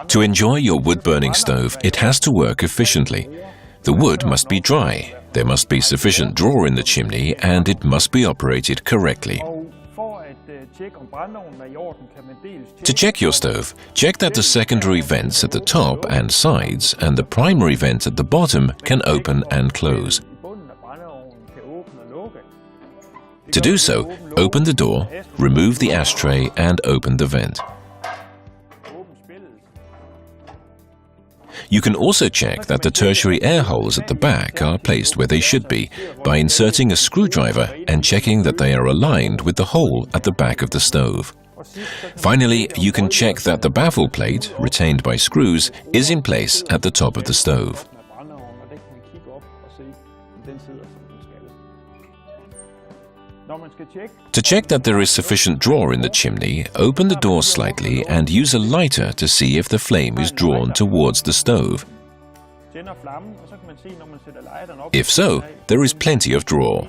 To enjoy your wood-burning stove, it has to work efficiently. The wood must be dry, there must be sufficient draw in the chimney, and it must be operated correctly. To check your stove, check that the secondary vents at the top and sides and the primary vent at the bottom can open and close. To do so, open the door, remove the ashtray and open the vent. You can also check that the tertiary air holes at the back are placed where they should be by inserting a screwdriver and checking that they are aligned with the hole at the back of the stove. Finally, you can check that the baffle plate, retained by screws, is in place at the top of the stove. To check that there is sufficient draw in the chimney, open the door slightly and use a lighter to see if the flame is drawn towards the stove. If so, there is plenty of draw.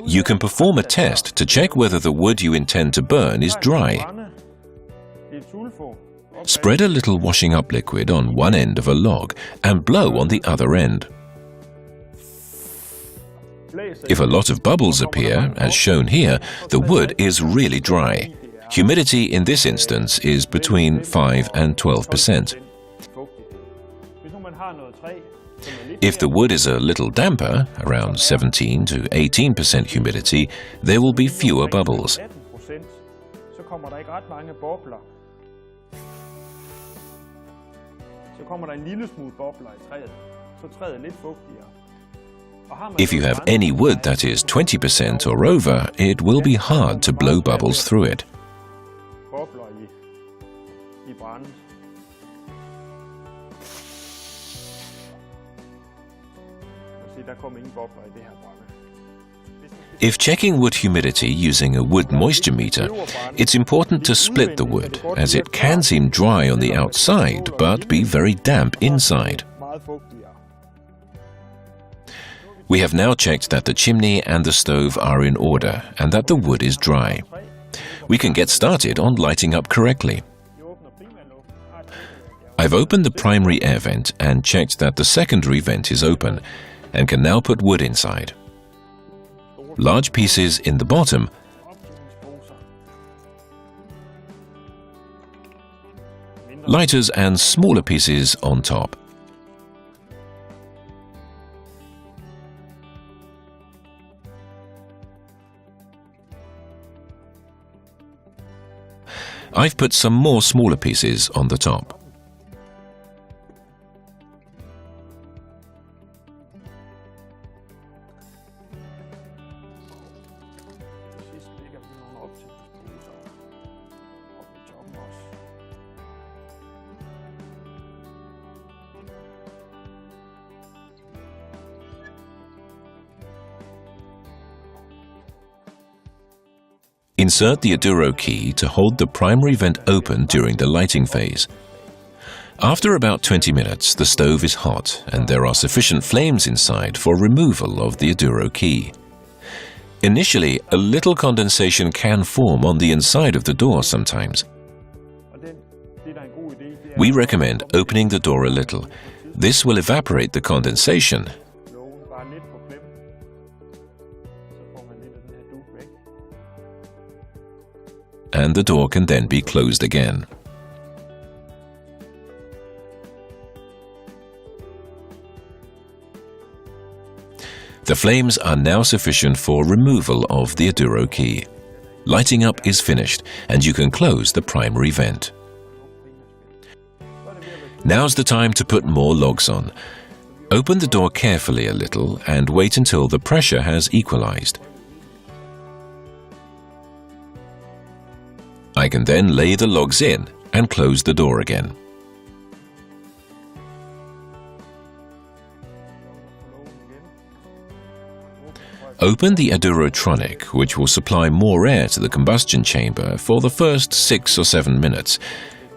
You can perform a test to check whether the wood you intend to burn is dry. Spread a little washing up liquid on one end of a log and blow on the other end. If a lot of bubbles appear, as shown here, the wood is really dry. Humidity in this instance is between 5 and 12%. If the wood is a little damper, around 17 to 18% humidity, there will be fewer bubbles. If you have any wood that is 20% or over, it will be hard to blow bubbles through it. If checking wood humidity using a wood moisture meter, it's important to split the wood, as it can seem dry on the outside but be very damp inside. We have now checked that the chimney and the stove are in order and that the wood is dry. We can get started on lighting up correctly. I've opened the primary air vent and checked that the secondary vent is open and can now put wood inside. Large pieces in the bottom, lighters and smaller pieces on top. I've put some more smaller pieces on the top. Insert the Aduro key to hold the primary vent open during the lighting phase. After about 20 minutes, the stove is hot and there are sufficient flames inside for removal of the Aduro key. Initially, a little condensation can form on the inside of the door sometimes. We recommend opening the door a little. This will evaporate the condensation. And the door can then be closed again. The flames are now sufficient for removal of the Aduro key. Lighting up is finished and you can close the primary vent. Now's the time to put more logs on. Open the door carefully a little and wait until the pressure has equalized. I can then lay the logs in and close the door again. Open the Adurotronic, which will supply more air to the combustion chamber for the first 6 or 7 minutes.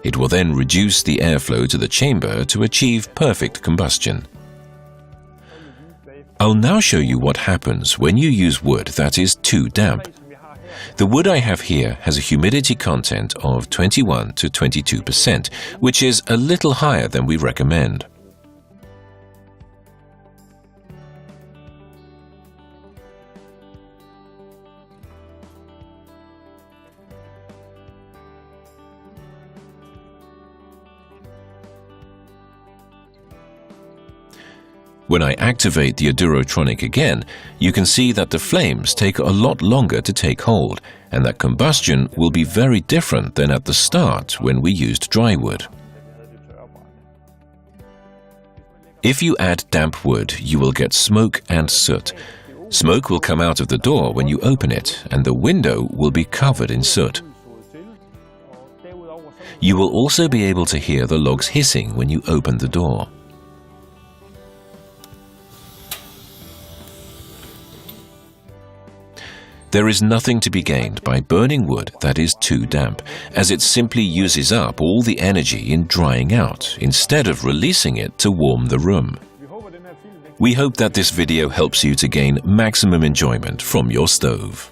It will then reduce the airflow to the chamber to achieve perfect combustion. I'll now show you what happens when you use wood that is too damp. The wood I have here has a humidity content of 21 to 22%, which is a little higher than we recommend. When I activate the Adurotronic again, you can see that the flames take a lot longer to take hold, and that combustion will be very different than at the start when we used dry wood. If you add damp wood, you will get smoke and soot. Smoke will come out of the door when you open it, and the window will be covered in soot. You will also be able to hear the logs hissing when you open the door. There is nothing to be gained by burning wood that is too damp, as it simply uses up all the energy in drying out, instead of releasing it to warm the room. We hope that this video helps you to gain maximum enjoyment from your stove.